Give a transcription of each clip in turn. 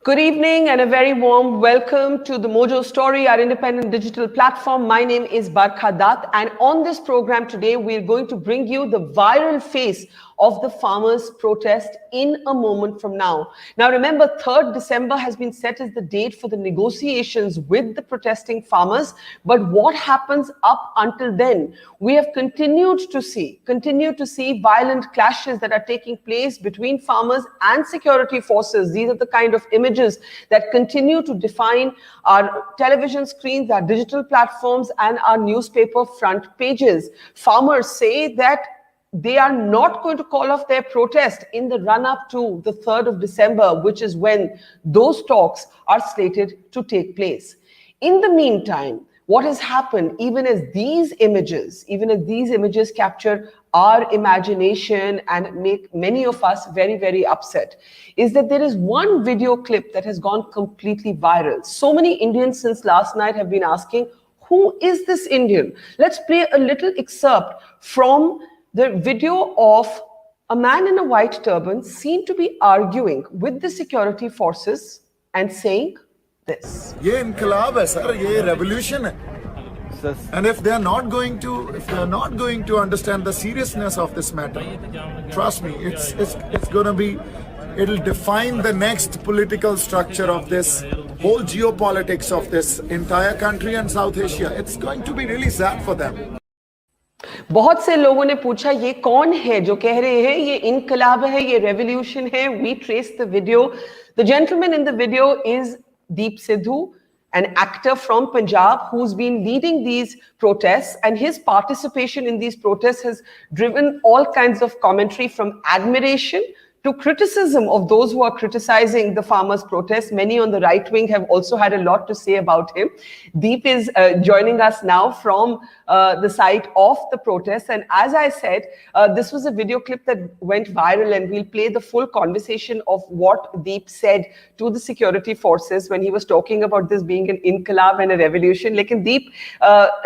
Good evening and a very warm welcome to the Mojo Story, our independent digital platform. My name is Barkha Dutt, and on this program today, we're going to bring you the viral face of the farmers' protest in a moment from now. Now, remember, 3rd December has been set as the date for the negotiations with the protesting farmers. But what happens up until then? We have continued to see violent clashes that are taking place between farmers and security forces. These are the kind of images that continue to define our television screens, our digital platforms, and our newspaper front pages. Farmers say that they are not going to call off their protest in the run-up to the 3rd of December, which is when those talks are slated to take place. In the meantime, what has happened, even as these images capture our imagination and make many of us very, very upset, is that there is one video clip that has gone completely viral. So many Indians since last night have been asking, who is this Indian? Let's play a little excerpt from the video of a man in a white turban seen to be arguing with the security forces and saying this. ये इनकलाब है sir, ये revolution है. And if they are not going to understand the seriousness of this matter, trust me, it's going to be, it'll define the next political structure of this whole geopolitics of this entire country and South Asia. It's going to be really sad for them. बहुत से लोगों ने पूछा ये कौन है जो कह रहे हैं ये इनकलाब है, ये रेवोल्यूशन है. We trace the video. The gentleman in the video is Sidhu, an actor from Punjab who's been leading these protests, and his participation in these protests has driven all kinds of commentary from admiration to criticism of those who are criticizing the farmers' protests. Many on the right wing have also had a lot to say about him. Deep is joining us now from the site of the protests. And as I said, this was a video clip that went viral, and we'll play the full conversation of what Deep said to the security forces when he was talking about this being an inqilab and a revolution. लेकिन Deep,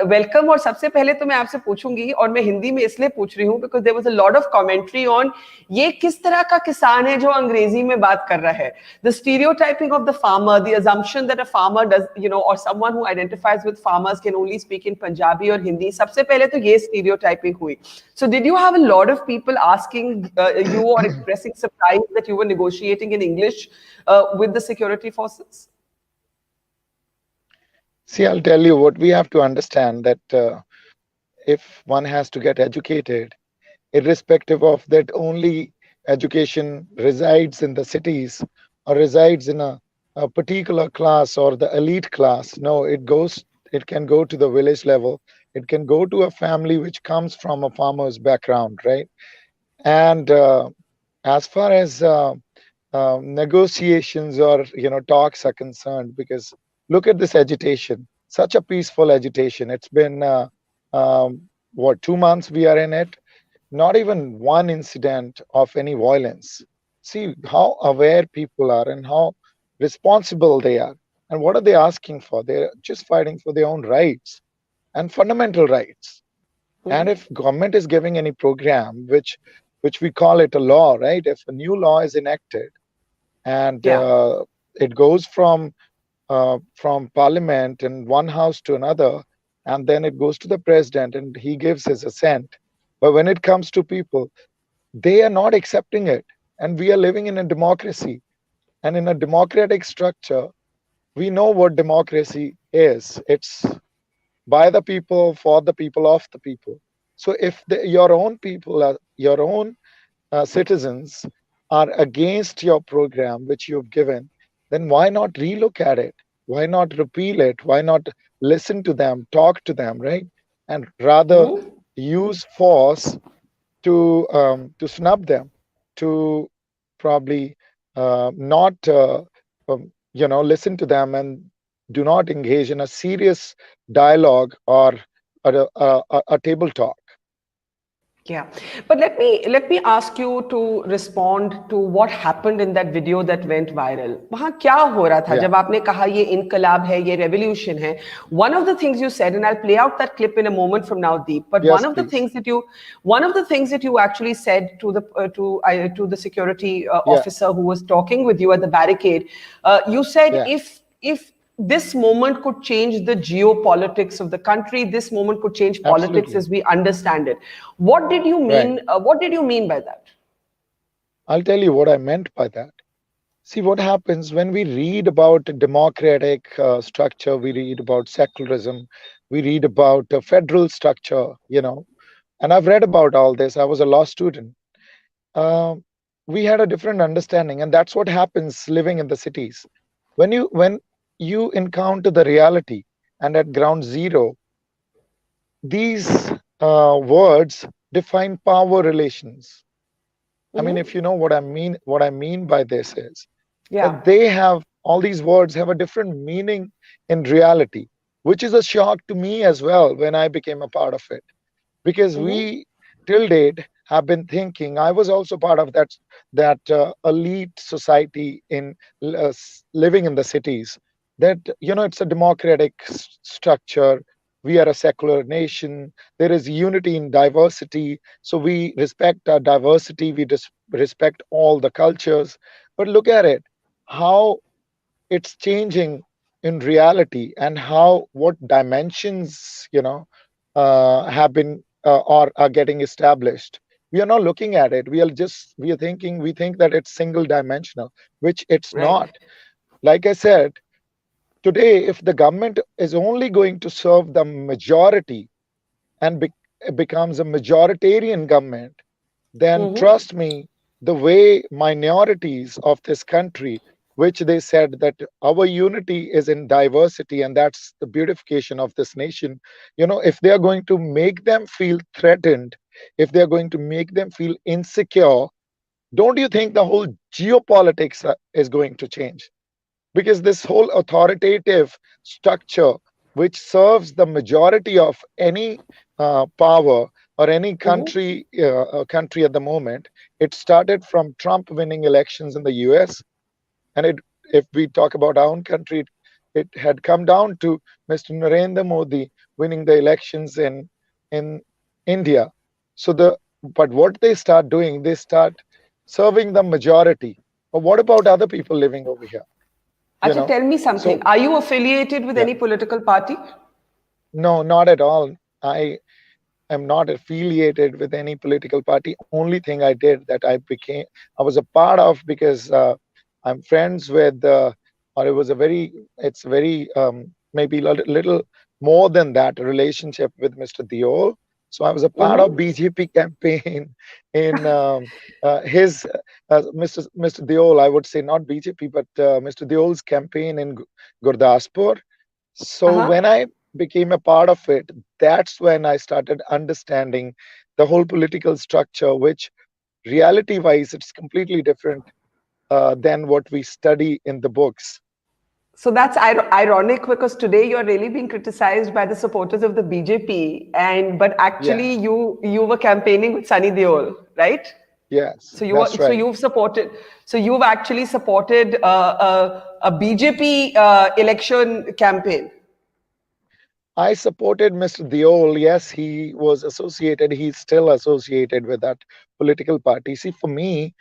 welcome. और सबसे पहले तो मैं आपसे पूछूंगी, और मैं हिंदी में इसलिए पूछ रही हूँ because there was a lot of commentary on ये किस तरह का किसान है जो अंग्रेजी में बात कर रहा है. The stereotyping of the farmer, the assumption that a farmer does, or someone who identifies with farmers can only speak in Punjabi or Hindi. सबसे पहले तो ये stereotyping हुई. So did you have a lot of people asking you or expressing surprise that you were negotiating in English with the security forces? See, I'll tell you what we have to understand, that if one has to get educated, irrespective of that only education resides in the cities or resides in a particular class or the elite class. No, it can go to the village level. It can go to a family which comes from a farmer's background, right? And as far as negotiations or talks are concerned, because look at this agitation, such a peaceful agitation. It's been 2 months we are in it. Not even one incident of any violence. See how aware people are and how responsible they are. And what are they asking for? They're just fighting for their own rights and fundamental rights. And if government is giving any program, which we call it a law, right? If a new law is enacted and it goes from parliament and one house to another, and then it goes to the president and he gives his assent. But when it comes to people, they are not accepting it. And we are living in a democracy. And in a democratic structure, we know what democracy is. It's by the people, for the people, of the people. So if your own people, your own citizens are against your program, which you've given, then why not relook at it? Why not repeal it? Why not listen to them, talk to them, right? And rather use force to snub them, to probably not listen to them and do not engage in a serious dialogue or a table talk. Yeah, but let me ask you to respond to what happened in that video that went viral. वहाँ क्या हो रहा था Yeah, जब आपने कहा ये इनकलाब है, ये revolution है? One of the things you said, and I'll play out that clip in a moment from now, Deep. But yes, please. one of the things that you actually said to the security Yeah, officer who was talking with you at the barricade, you said yeah, if this moment could change the geopolitics of the country, this moment could change politics absolutely. as we understand it. What did you Right. mean? What did you mean by that? I'll tell you what I meant by that. See, what happens when we read about democratic structure, we read about secularism, we read about a federal structure, and I've read about all this. I was a law student. Um we had a different understanding, and that's what happens living in the cities. When you encounter the reality, and at ground zero, these words define power relations. I mean, if you know what I mean by this is that Yeah. they have all these words have a different meaning in reality, which is a shock to me as well when I became a part of it. Because we till date have been thinking, I was also part of that elite society in living in the cities, that it's a democratic structure. We are a secular nation. There is unity in diversity, so we respect our diversity. We respect all the cultures. But look at it, how it's changing in reality, and how what dimensions have been or are getting established. We are not looking at it. We think that it's single dimensional, which it's Right. not. Like I said, today, if the government is only going to serve the majority, and becomes a majoritarian government, then trust me, the way minorities of this country, which they said that our unity is in diversity, and that's the beautification of this nation, if they are going to make them feel threatened, if they are going to make them feel insecure, don't you think the whole geopolitics is going to change? Because this whole authoritative structure, which serves the majority of any power or any country at the moment, it started from Trump winning elections in the US. And if we talk about our own country, it had come down to Mr. Narendra Modi winning the elections in India. But what they start doing, they start serving the majority. But what about other people living over here? Acha, tell me something. So Are you affiliated with yeah, any political party? no, not at all. I am not affiliated with any political party. Only thing I did that I was a part of, because I'm friends with, or it's very, maybe a little more than that, relationship with Mr. Diol. So I was a part of BJP campaign in his, Mr. Diol, I would say not BJP, but Mr. Diol's campaign in Gurdaspur. So when I became a part of it, that's when I started understanding the whole political structure, which reality wise, it's completely different than what we study in the books. So that's ironic, because today you're really being criticized by the supporters of the BJP, but Yeah, actually you were campaigning with Sunny Deol, right? yes, So that's right. you've actually supported a BJP election campaign. I supported Mr. Diol. Yes, he's still associated with that political party. See, for me,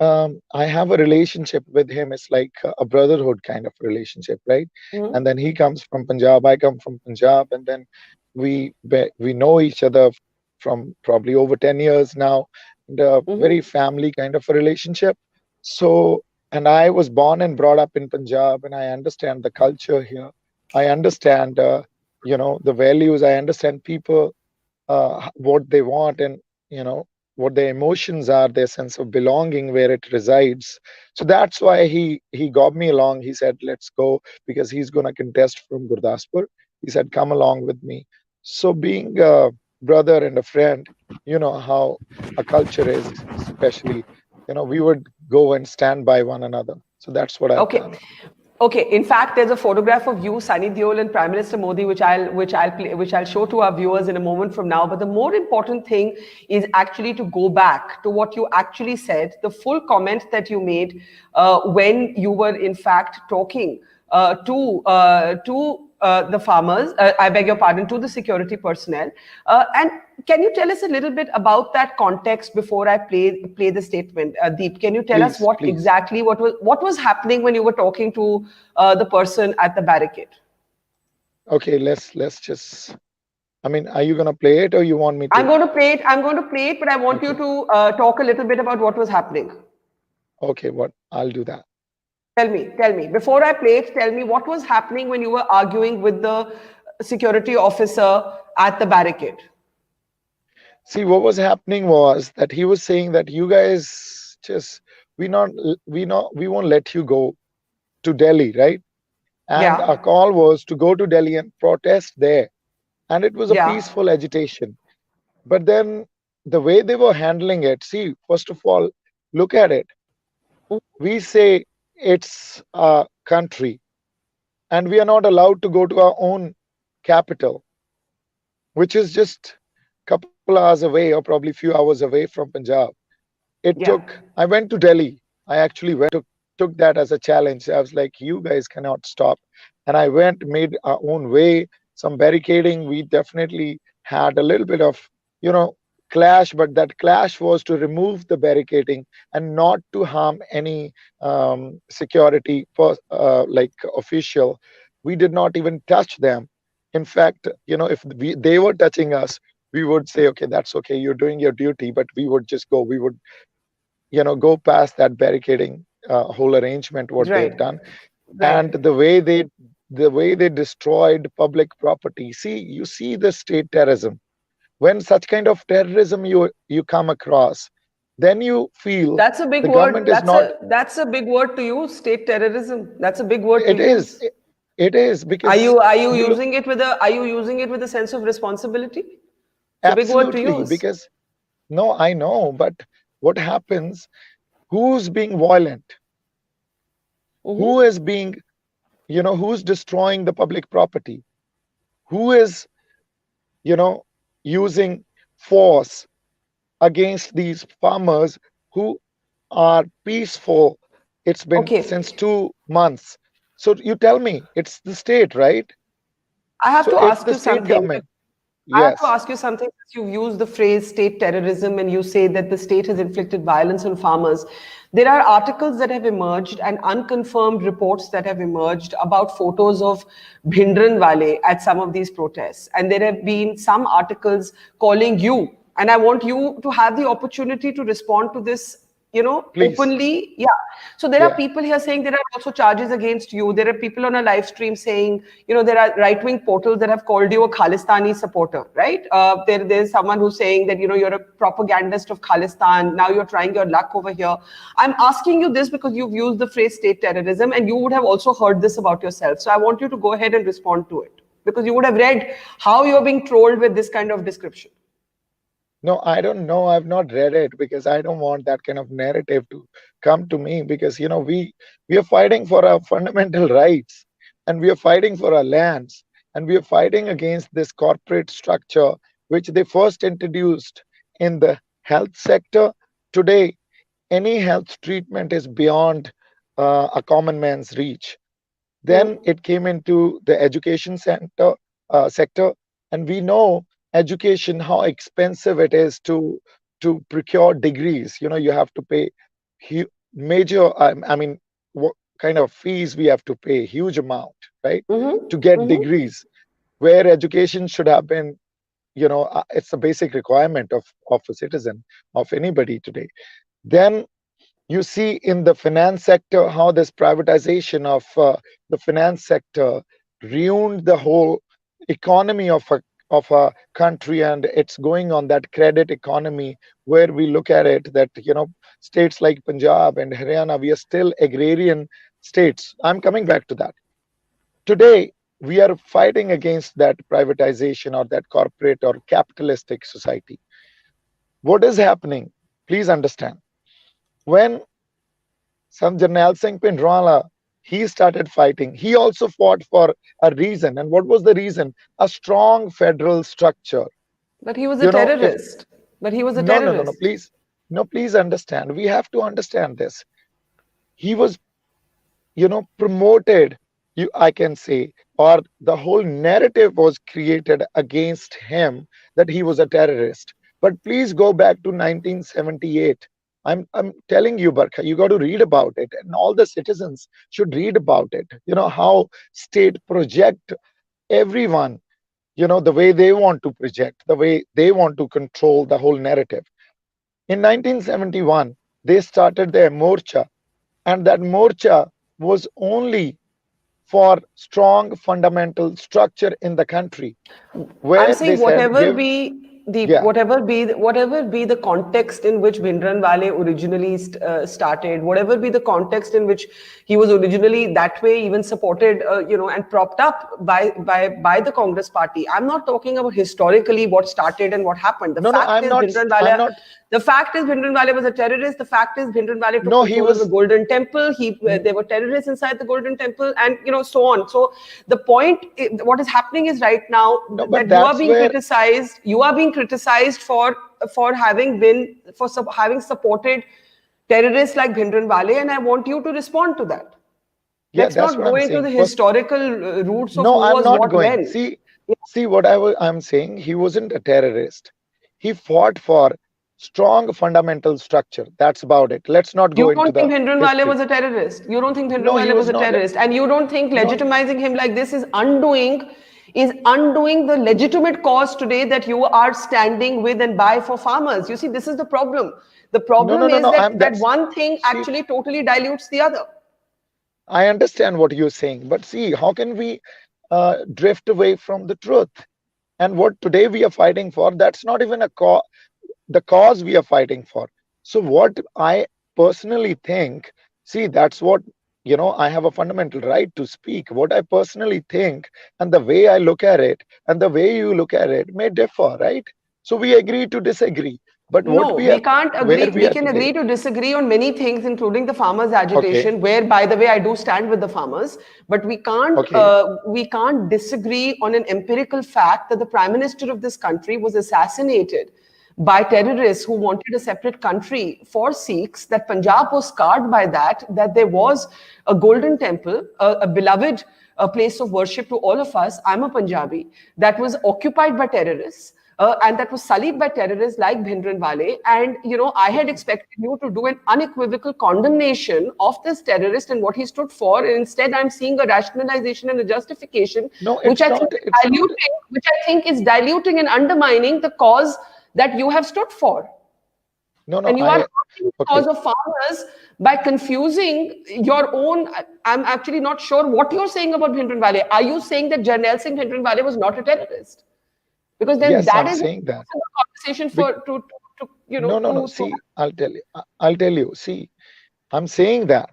I have a relationship with him. It's like a brotherhood kind of relationship, right? And then he comes from Punjab, I come from Punjab, and then we know each other from probably over 10 years now, and a very family kind of a relationship. So, and I was born and brought up in Punjab, and I understand the culture here. I understand, the values. I understand people, what they want, and you know what their emotions are, their sense of belonging, where it resides. So that's why he got me along. He said, let's go, because he's going to contest from Gurdaspur. He said, come along with me. So being a brother and a friend, you know how a culture is, especially, we would go and stand by one another. So that's what I've Okay. done. Okay. In fact, there's a photograph of you, Sunny Deol, and Prime Minister Modi, which I'll show to our viewers in a moment from now. But the more important thing is actually to go back to what you actually said, the full comment that you made when you were in fact talking to the farmers. I beg your pardon, to the security personnel. And can you tell us a little bit about that context before I play the statement? Deep, can you tell us what exactly what was happening when you were talking to the person at the barricade? Okay, let's just. I mean, are you gonna play it or you want me to? I'm going to play it. I'm going to play it, but I want you to talk a little bit about what was happening. Okay, I'll do that. Tell me. Before I play it, tell me what was happening when you were arguing with the security officer at the barricade. See, what was happening was that he was saying that you guys just we won't let you go to Delhi, right? And our call was to go to Delhi and protest there. And it was a peaceful agitation. But then the way they were handling it, see, first of all, look at it. We say it's a country and we are not allowed to go to our own capital, which is just a couple hours away or probably a few hours away from Punjab. I went to Delhi. I actually took that as a challenge. I was like, you guys cannot stop. And I made our own way, some barricading. We definitely had a little bit of, clash, but that clash was to remove the barricading and not to harm any security official. We did not even touch them. In fact, if they were touching us, we would say, okay, that's okay, you're doing your duty, but we would just go. We would, go past that barricading whole arrangement, what they've done. And the way they destroyed public property. See, you see the state terrorism. When such kind of terrorism you come across, then you feel that's a big word. That's a big word to use, state terrorism. That's a big word to use. It is because are you using it with a sense of responsibility? It's a big word to use. Because no, I know, but what happens? Who's being violent? Who is being, who's destroying the public property? Who is, using force against these farmers who are peaceful? It's been since 2 months. So you tell me, it's the state, right? I have to ask you something. Government. I have to ask you something. You've used the phrase state terrorism and you say that the state has inflicted violence on farmers. There are articles that have emerged and unconfirmed reports that have emerged about photos of Bhindranwale at some of these protests. And there have been some articles calling you. And I want you to have the opportunity to respond to this, Please. Openly. Yeah. So there are people here saying there are also charges against you. There are people on a live stream saying, there are right-wing portals that have called you a Khalistani supporter, right? There's someone who's saying that, you're a propagandist of Khalistan. Now you're trying your luck over here. I'm asking you this because you've used the phrase state terrorism and you would have also heard this about yourself. So I want you to go ahead and respond to it because you would have read how you're being trolled with this kind of description. No, I don't know. I've not read it because I don't want that kind of narrative to come to me because, we are fighting for our fundamental rights and we are fighting for our lands and we are fighting against this corporate structure, which they first introduced in the health sector. Today, any health treatment is beyond a common man's reach. Then it came into the education sector, and we know education, how expensive it is to procure degrees. You have to pay major, what kind of fees we have to pay, huge amount, right? To get degrees, where education should have been, it's a basic requirement of a citizen, of anybody today. Then you see in the finance sector how this privatization of the finance sector ruined the whole economy of a country, and it's going on that credit economy where we look at it that states like Punjab and Haryana, we are still agrarian states. I'm coming back to that. Today we are fighting against that privatization or that corporate or capitalistic society. What is happening? Please understand. When some Jarnail Singh Bhindranwale He started fighting. He also fought for a reason. And what was the reason? A strong federal structure. But he was a You know, if terrorist. But he was a no, terrorist. please, no, please understand. We have to understand this. He was, promoted, I can say, or the whole narrative was created against him that he was a terrorist. But please go back to 1978. I'm telling you, Barkha, you got to read about it, and all the citizens should read about it. How state project everyone, the way they want to project, the way they want to control the whole narrative. In 1971, they started their morcha, and that morcha was only for strong fundamental structure in the country, I'm where they saying said whatever give, be the yeah, whatever be the context in which Bhindranwale originally started, whatever be the context in which he was originally that way even supported, and propped up by the Congress party. I'm not talking about historically what started and what happened. no, The I'm not, fact is Bhindranwale was a terrorist. The fact is Bhindranwale took no, he control of the was, Golden Temple. There were terrorists inside the Golden Temple, and so on. So the point, what is happening is right now no, but that you are that's being where, criticized. You are being criticized for having supported terrorists like Bhindranwale, and I want you to respond to that. yeah, Let's that's not what go I'm into saying. the First, historical roots of no, who I'm was not what going. when. See what I'm saying. He wasn't a terrorist. He fought for strong fundamental structure. That's about it. Let's not You go into don't think the Bhindranwale history. was a terrorist? You don't think No, he Bhindranwale was was a not. terrorist? And you don't think No, legitimizing him like this is undoing the legitimate cause today that you are standing with and by for farmers? You see, this is the problem. The problem is no. that one thing See, actually totally dilutes the other. I understand what you're saying, but see, how can we drift away from the truth? And what today we are fighting for, that's not even the cause we are fighting for. So what I personally think, see, that's what, I have a fundamental right to speak. What I personally think, and the way I look at it, and the way you look at it may differ, right? So we agree to disagree. But No, we can't agree. where we We are can today, agree to disagree on many things, including the farmers' okay, agitation, where, by the way, I do stand with the farmers. But okay, we can't disagree on an empirical fact that the Prime Minister of this country was assassinated by terrorists who wanted a separate country for Sikhs. That Punjab was scarred by that. That there was a golden temple, a beloved place of worship to all of us. I'm a Punjabi, that was occupied by terrorists. And that was sullied by terrorists like Bhindranwale. And, I had expected you to do an unequivocal condemnation of this terrorist and what he stood for. And instead, I'm seeing a rationalization and a justification, no, which I think it's not, is diluting and undermining the cause that you have stood for. no, And you are hurting the okay, cause of farmers by confusing your own. I'm actually not sure what you're saying about Bhindranwale. Are you saying that Jarnail Singh Bhindranwale was not a terrorist? Because then yes, that I'm is a saying that. conversation for to No. See, I'll tell you. I'll tell you. See, I'm saying that.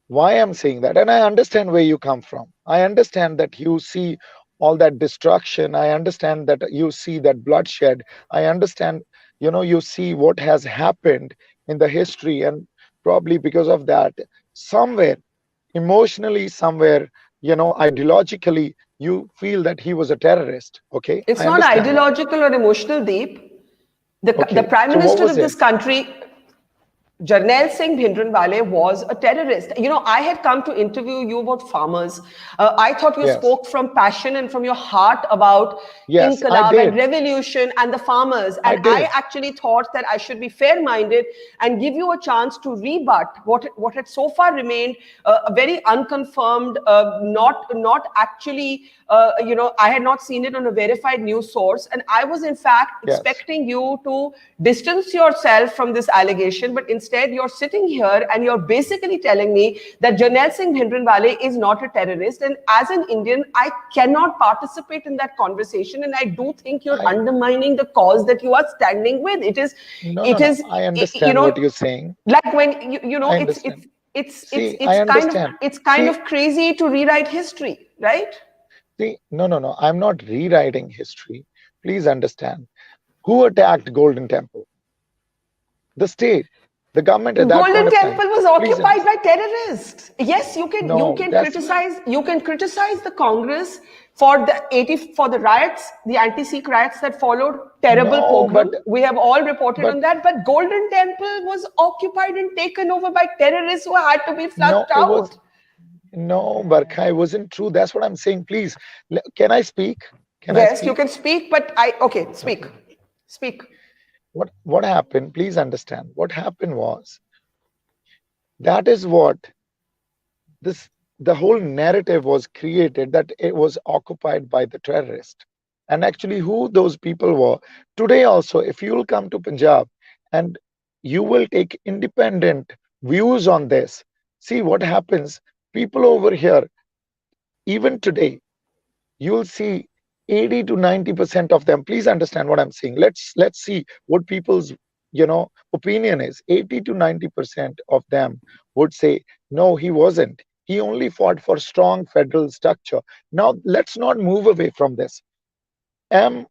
Why I'm saying that, and I understand where you come from. I understand that you see all that destruction. I understand that you see that bloodshed. I understand, you see what has happened in the history, and probably because of that, somewhere emotionally, somewhere, ideologically, you feel that he was a terrorist. Okay, it's I not understand that. ideological or emotional, Deep. The Okay, Prime so what Minister was of this it? country, Jarnail Singh Bhindranwale, was a terrorist. I had come to interview you about farmers. I thought you Yes. spoke from passion and from your heart about Yes, I Inqilab and did. revolution and the farmers. I And I did. actually thought that I should be fair-minded and give you a chance to rebut what had so far remained a very unconfirmed, not actually, I had not seen it on a verified news source. And I was in fact Yes. expecting you to distance yourself from this allegation, but instead you're sitting here and you're basically telling me that Jarnail Singh Bhindranwale is not a terrorist. And as an Indian, I cannot participate in that conversation. And I do think you're I undermining the cause that you are standing with. no. I understand what you're saying. Like when I understand. I understand. it's kind See, of crazy to rewrite history, right? no. I'm not rewriting history. Please understand. Who attacked Golden Temple? The state. The government at that point Golden of time. Temple was occupied by terrorists. Yes, you can criticize the Congress for the riots, the anti-Sikh riots that followed. Terrible pogrom. We have all reported on that. But Golden Temple was occupied and taken over by terrorists who had to be flushed out. No, Barkha, it wasn't true. That's what I'm saying. Please, can I speak? Yes, you can speak, but speak. Speak. What happened? Please understand. What happened was, that is what the whole narrative was created, that it was occupied by the terrorist. And actually, who those people were. Today also, if you will come to Punjab and you will take independent views on this, see what happens. People over here, even today, you'll see 80 to 90% of them. Please understand what I'm saying. Let's see what people's opinion is. 80 to 90% of them would say, no, he wasn't. He only fought for strong federal structure. Now, let's not move away from this. Am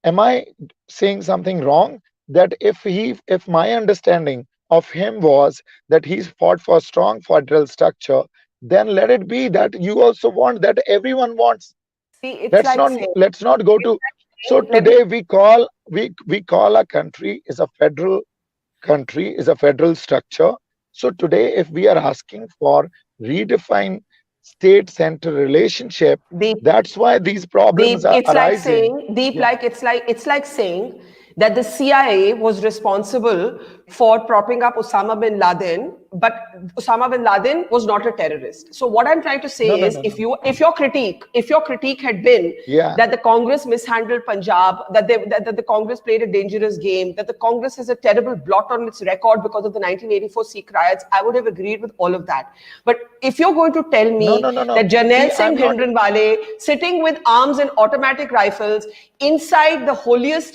I saying something wrong? That if my understanding of him was that he's fought for strong federal structure, then let it be that you also want, that everyone wants. See, let's not go to. So today we call a country is a federal country, is a federal structure. So today, if we are asking for redefined state-center relationship, that's why these problems are arising. It's like saying that the CIA was responsible for propping up Osama bin Laden, but Osama bin Laden was not a terrorist. So what I'm trying to say is, if your critique had been that the Congress mishandled Punjab, that the Congress played a dangerous game, that the Congress has a terrible blot on its record because of the 1984 Sikh riots, I would have agreed with all of that. But if you're going to tell me that Jarnail Singh Bhindranwale, sitting with arms and automatic rifles inside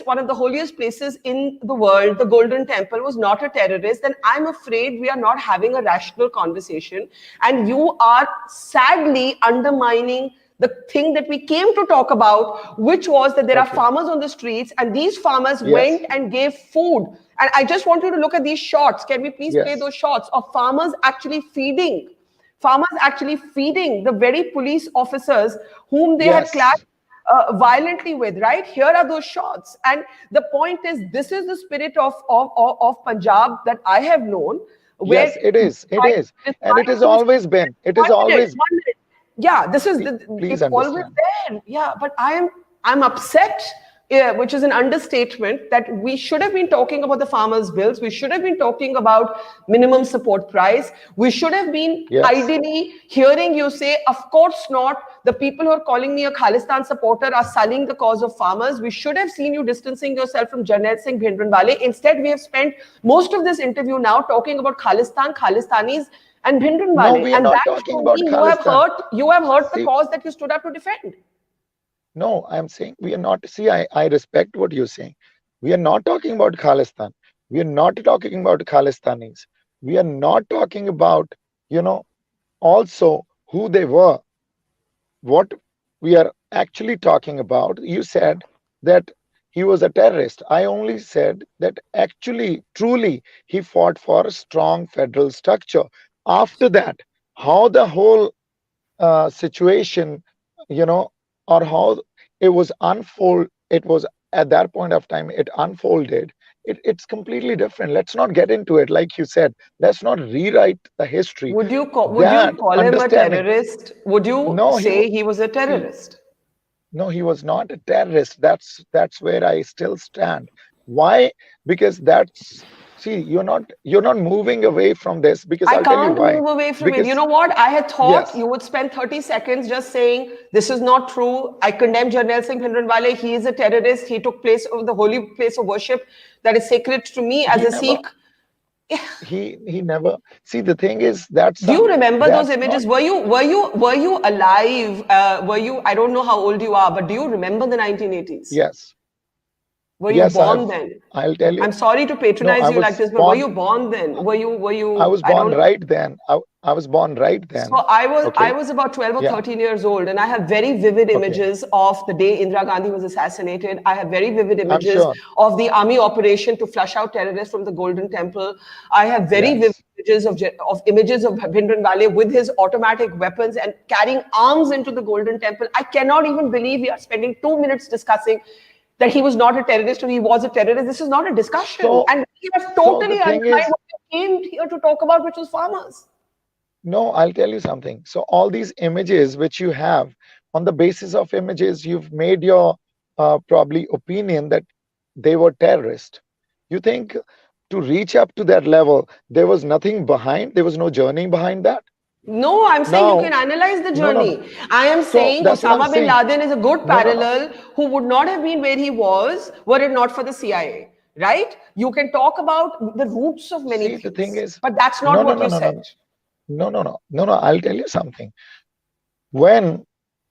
one of the holiest places in the world, the Golden Temple, was not a terrorist, then I'm afraid we are not having a rational conversation, and you are sadly undermining the thing that we came to talk about, which was that there are farmers on the streets, and these farmers went and gave food. And I just want you to look at these shots. Can we please play those shots of farmers actually feeding the very police officers whom they had clashed violently with, right? Here are those shots. And the point is, this is the spirit of Punjab that I have known. Yes, it is. And it has always been. It is always. Yeah, this is it's always there. Yeah, but I'm upset, which is an understatement, that we should have been talking about the farmers' bills. We should have been talking about minimum support price. We should have been ideally hearing you say, of course not. The people who are calling me a Khalistan supporter are sullying the cause of farmers. We should have seen you distancing yourself from Jarnail Singh Bhindranwale. Instead, we have spent most of this interview now talking about Khalistan, Khalistanis, and Bhindranwale. No, we are not talking about Khalistan. You have hurt the cause that you stood up to defend. No, I'm saying we are not. See, I respect what you're saying. We are not talking about Khalistan. We are not talking about Khalistanis. We are not talking about, also who they were. What we are actually talking about, you said that he was a terrorist. I only said that actually, truly, he fought for a strong federal structure. After that, how the whole situation, or how it was at that point of time, it unfolded. It's completely different. Let's not get into it. Like you said, let's not rewrite the history. Would you call him a terrorist? Would you say he was a terrorist? No, he was not a terrorist. That's where I still stand. Why? Because you're not moving away from this, because I can't move away from it. You know what? I had thought you would spend 30 seconds just saying, this is not true. I condemn Jarnail Singh Bhindranwale. He is a terrorist. He took place of the holy place of worship that is sacred to me as a Sikh. He never. See, the thing is that. Do you remember those images? Were you alive? I don't know how old you are, but do you remember the 1980s? Yes. Were you Yes, born then? I'll tell you. I'm sorry to No, patronize I you like was this, but were born. you born then? Were I you, was I born don't. right then. I was born right So then. I Okay. was about 12 or Yeah. 13 years old, and I have very vivid Okay. images of the day Indira Gandhi was assassinated. I have very vivid I'm images sure. of the army operation to flush out terrorists from the Golden Temple. I have very vivid Yes. images of Bhindranwale with his automatic weapons and carrying arms into the Golden Temple. I cannot even believe we are spending 2 minutes discussing that he was not a terrorist or he was a terrorist. This is not a discussion. So, And we have so totally the thing undermined is, what we came here to talk about, which was farmers. no, I'll tell you something. So all these images which you have, on the basis of images, you've made your probably opinion that they were terrorists. You think to reach up to that level, there was nothing behind, there was no journey behind that? No, I'm saying you can Now, analyze the no, no, no. journey. I am So saying that's what I'm Osama bin saying. Laden is a good No, no, no. parallel who would not have been where he was were it not for the CIA, right? You can talk about the roots of many See, the thing things, is, but that's no, not no, what no, you no, no, said. no, no, no, no, no, no. I'll tell you something. When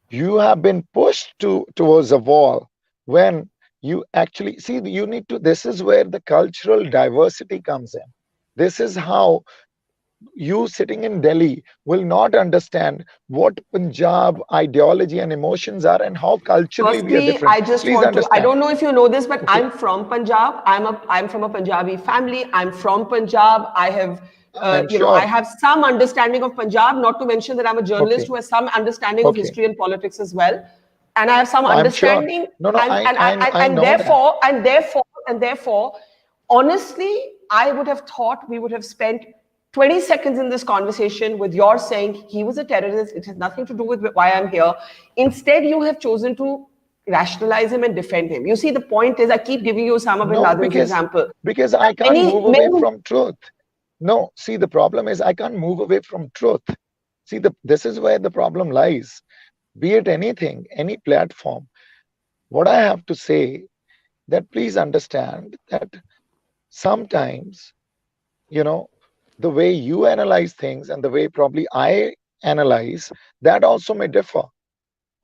you have been pushed towards a wall, when you actually see, you need to, this is where the cultural diversity comes in. This is how you sitting in Delhi will not understand what Punjab ideology and emotions are and how culturally we are Firstly, different. I just Please want to, I understand. don't know if you know this, but Okay. I'm from Punjab. I'm from a Punjabi family. I'm from Punjab. I have, I'm I sure. have some understanding of Punjab, not to mention that I'm a journalist Okay. who has some understanding of Okay. history and politics as well. And I have some I'm sure. understanding No, no, I and know that. therefore, honestly, I would have thought we would have spent 20 seconds in this conversation with your saying he was a terrorist. It has nothing to do with why I'm here. Instead, you have chosen to rationalize him and defend him. You see, the point is, I keep giving you Osama bin No, Laden's example. because I can't Many, move away many, from truth. No, see, the problem is I can't move away from truth. See, this is where the problem lies. Be it anything, any platform. What I have to say that please understand that sometimes, you know, the way you analyze things and the way probably I analyze, that also may differ.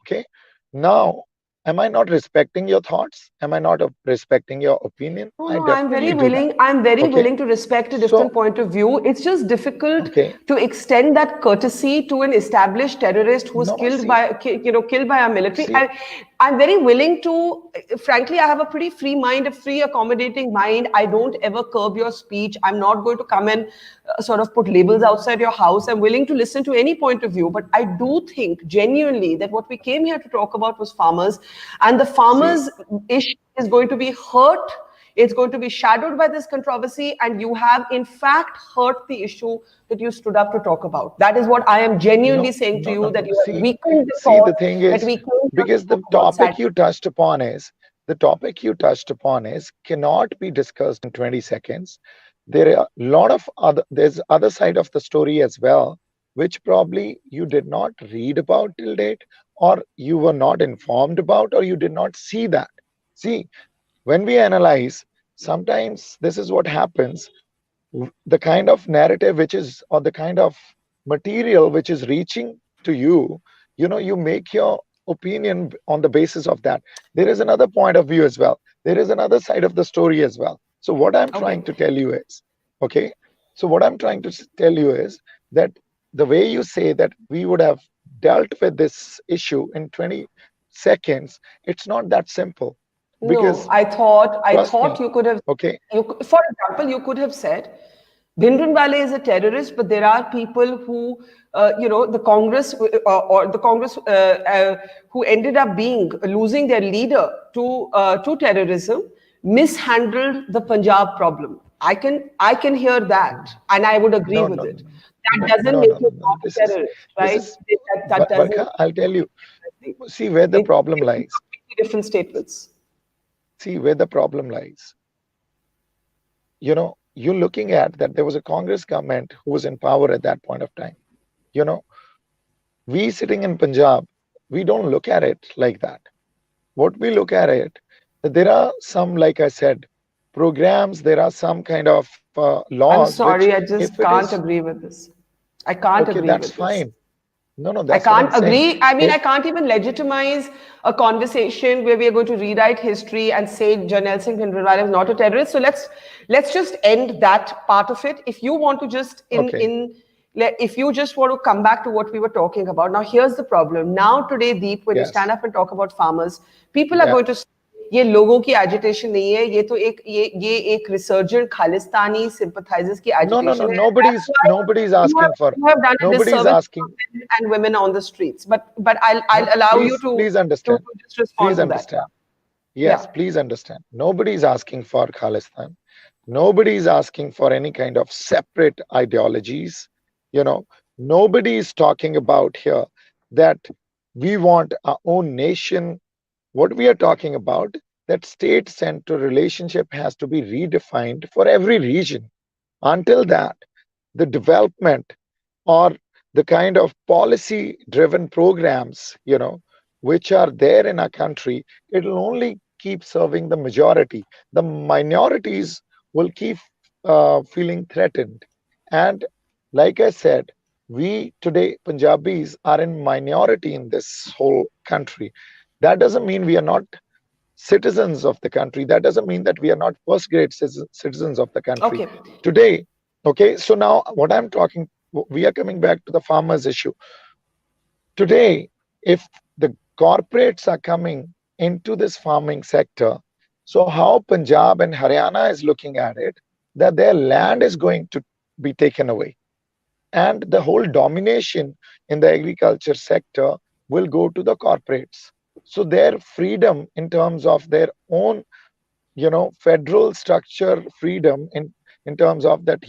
Okay. Now, am I not respecting your thoughts? Am I not respecting your opinion? no, I no, I'm very definitely do that. willing. I'm very Okay. willing to respect a different So, point of view. It's just difficult okay. to extend that courtesy to an established terrorist who was No, killed see, by, killed by our military. see, And I'm very willing to, frankly, I have a pretty free mind, a free, accommodating mind. I don't ever curb your speech. I'm not going to come and sort of put labels outside your house. I'm willing to listen to any point of view. But I do think genuinely that what we came here to talk about was farmers, and the see, farmers' issue is going to be hurt. It's going to be shadowed by this controversy, and you have, in fact, hurt the issue that you stood up to talk about. That is what I am genuinely no, saying to no, no, you, that no. you have weakened the See, cause the thing that is, we came here to because talk about. Sadly. the topic you touched upon is cannot be discussed in 20 seconds. There are a lot of there's other side of the story as well, which probably you did not read about till date, or you were not informed about, or you did not see that. See, when we analyze, sometimes this is what happens. The kind of narrative which is, or the kind of material which is reaching to you, you make your opinion on the basis of that. There is another point of view as well. There is another side of the story as well. So what I'm trying Okay. to tell you is, okay, so what I'm trying to tell you is that the way you say that we would have dealt with this issue in 20 seconds, it's not that simple. No, Because I trust thought me, you could have, okay, for example, you could have said, Bhindranwale is a terrorist, but there are people who, the Congress or the Congress who ended up losing their leader to terrorism, mishandled the Punjab problem. I can hear that, and I would agree no, with no, no, it. no, That no, doesn't no, make no, no, you no. not a terrorist, This right? is, That doesn't. Barkha, I'll tell you. See where the They problem lies. completely different statements. See where the problem lies. You're looking at that there was a Congress government who was in power at that point of time. You know, we sitting in Punjab, we don't look at it like that. What we look at it, that there are some, like I said, programs, there are some kind of I'm laws which, sorry, I if just it can't is agree with this. I can't okay, agree that's with this. fine. No, no, I that's what I'm can't saying. agree. I mean, I can't even legitimize a conversation where we are going to rewrite history and say Janelle Singh Bhindranwale is not a terrorist. So let's just end that part of it. If you want to just Okay. if you just want to come back to what we were talking about, now here's the problem. Now today, Deep, when you stand Yes. up and talk about farmers, people are Yeah. going to say, ये लोगों की agitation नहीं है, ये एक resurgent Khalistani sympathizers की No, no, no. agitation है. That's why Nobody's you have asking for. you have done a Nobody's disservice to asking. men and women on the streets. But I'll No, allow you please to understand. just respond Please to that. understand. Yeah. Yes, please understand. Nobody's asking for Khalistan. Nobody is asking for any kind of separate ideologies. You know, nobody is talking about here that we want our own nation. What we are talking about, that state-center relationship has to be redefined for every region. Until that, the development or the kind of policy driven programs, which are there in our country, it'll only keep serving the majority. The minorities will keep feeling threatened. And like I said, we today, Punjabis, are in minority in this whole country. That doesn't mean we are not citizens of the country. That doesn't mean that we are not first grade citizens of the country. Okay. Today, okay, so now what I'm talking, we are coming back to the farmers issue. Today, if the corporates are coming into this farming sector, so how Punjab and Haryana is looking at it, that their land is going to be taken away. And the whole domination in the agriculture sector will go to the corporates. So their freedom in terms of their own, federal structure freedom in terms of that,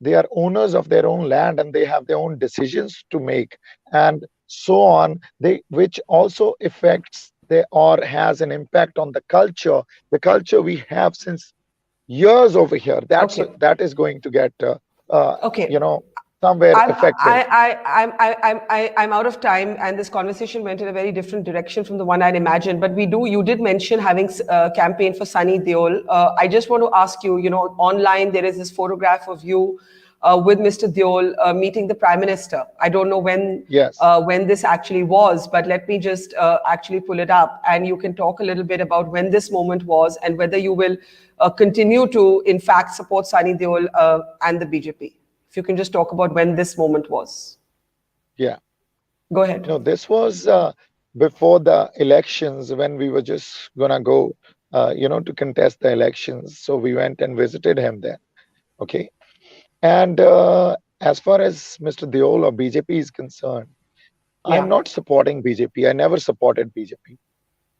they are owners of their own land and they have their own decisions to make and so on, they which also affects or has an impact on the culture we have since years over here. Okay. That is going to get Okay. somewhere affected. I'm out of time, and this conversation went in a very different direction from the one I'd imagined. But you did mention having a campaign for Sunny Deol. I just want to ask you, online there is this photograph of you with Mr. Deol meeting the Prime Minister. I don't know Yes. when this actually was, but let me just actually pull it up, and you can talk a little bit about when this moment was and whether you will continue to, in fact, support Sunny Deol and the BJP. If you can just talk about when this moment was. Yeah. Go ahead. This was before the elections when we were just gonna go, to contest the elections. So we went and visited him there. Okay. And as far as Mr. Deol or BJP is concerned, I'm not supporting BJP. I never supported BJP.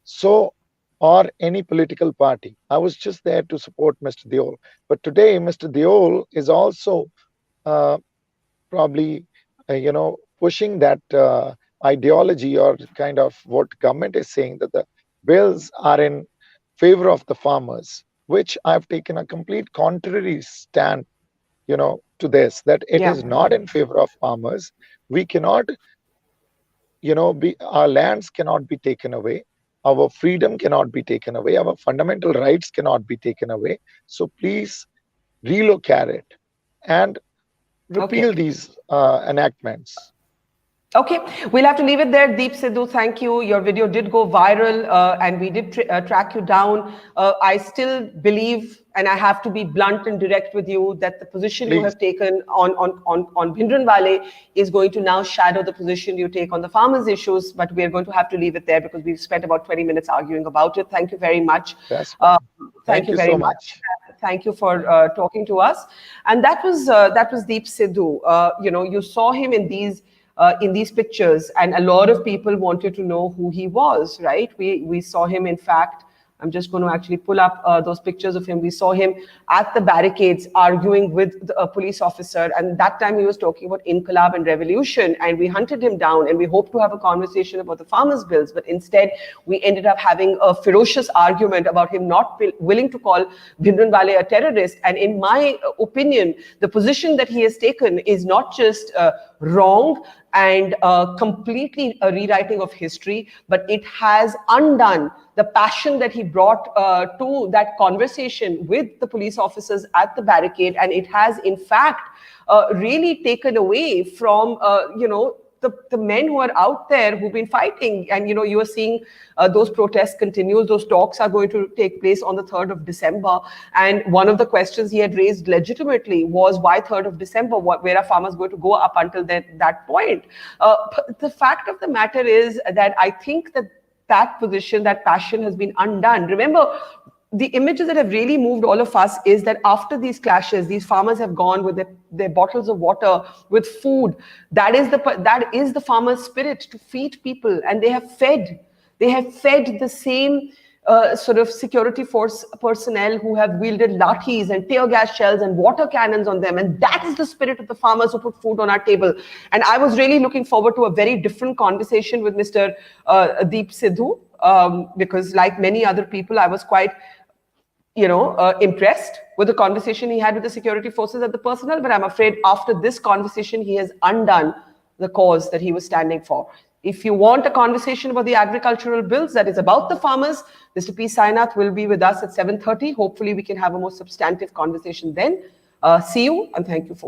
So, or any political party. I was just there to support Mr. Deol. But today, Mr. Deol is also probably, pushing that ideology or kind of what government is saying, that the bills are in favor of the farmers, which I've taken a complete contrary stand, to this, that it is not in favor of farmers. We cannot, our lands cannot be taken away. Our freedom cannot be taken away. Our fundamental rights cannot be taken away. So please relook at it and repeal these enactments. Okay, we'll have to leave it there. Deep Sidhu, thank you. Your video did go viral and we did track you down. I still believe, and I have to be blunt and direct with you, that the position you have taken on Bhindranwale is going to now shadow the position you take on the farmers' issues, but we're going to have to leave it there because we've spent about 20 minutes arguing about it. Thank you very much. Thank you very much. Thank you for talking to us. And that was Deep Sidhu. You saw him in these pictures, and a lot of people wanted to know who he was, right? We saw him, in fact, I'm just going to actually pull up those pictures of him. We saw him at the barricades arguing with a police officer, and that time he was talking about Inqilab and revolution, and we hunted him down, and we hoped to have a conversation about the farmers' bills, but instead we ended up having a ferocious argument about him not willing to call Bhindranwale a terrorist. And in my opinion, the position that he has taken is not just wrong and completely a rewriting of history, but it has undone the passion that he brought to that conversation with the police officers at the barricade, and it has in fact really taken away from the men who are out there who've been fighting. And, you are seeing those protests continue. Those talks are going to take place on the 3rd of December. And one of the questions he had raised legitimately was, why 3rd of December? Where are farmers going to go up until that point? The fact of the matter is that I think that position, that passion has been undone. Remember, the images that have really moved all of us is that after these clashes, these farmers have gone with their bottles of water, with food. That is the farmer's spirit, to feed people. And they have fed the same sort of security force personnel who have wielded lathis and tear gas shells and water cannons on them. And that is the spirit of the farmers who put food on our table. And I was really looking forward to a very different conversation with Mr. Deep Sidhu, because like many other people, I was quite impressed with the conversation he had with the security forces and the personnel. But I'm afraid after this conversation, he has undone the cause that he was standing for. If you want a conversation about the agricultural bills that is about the farmers, Mr. P. Sainath will be with us at 7:30. Hopefully, we can have a more substantive conversation then. See you, and thank you for watching.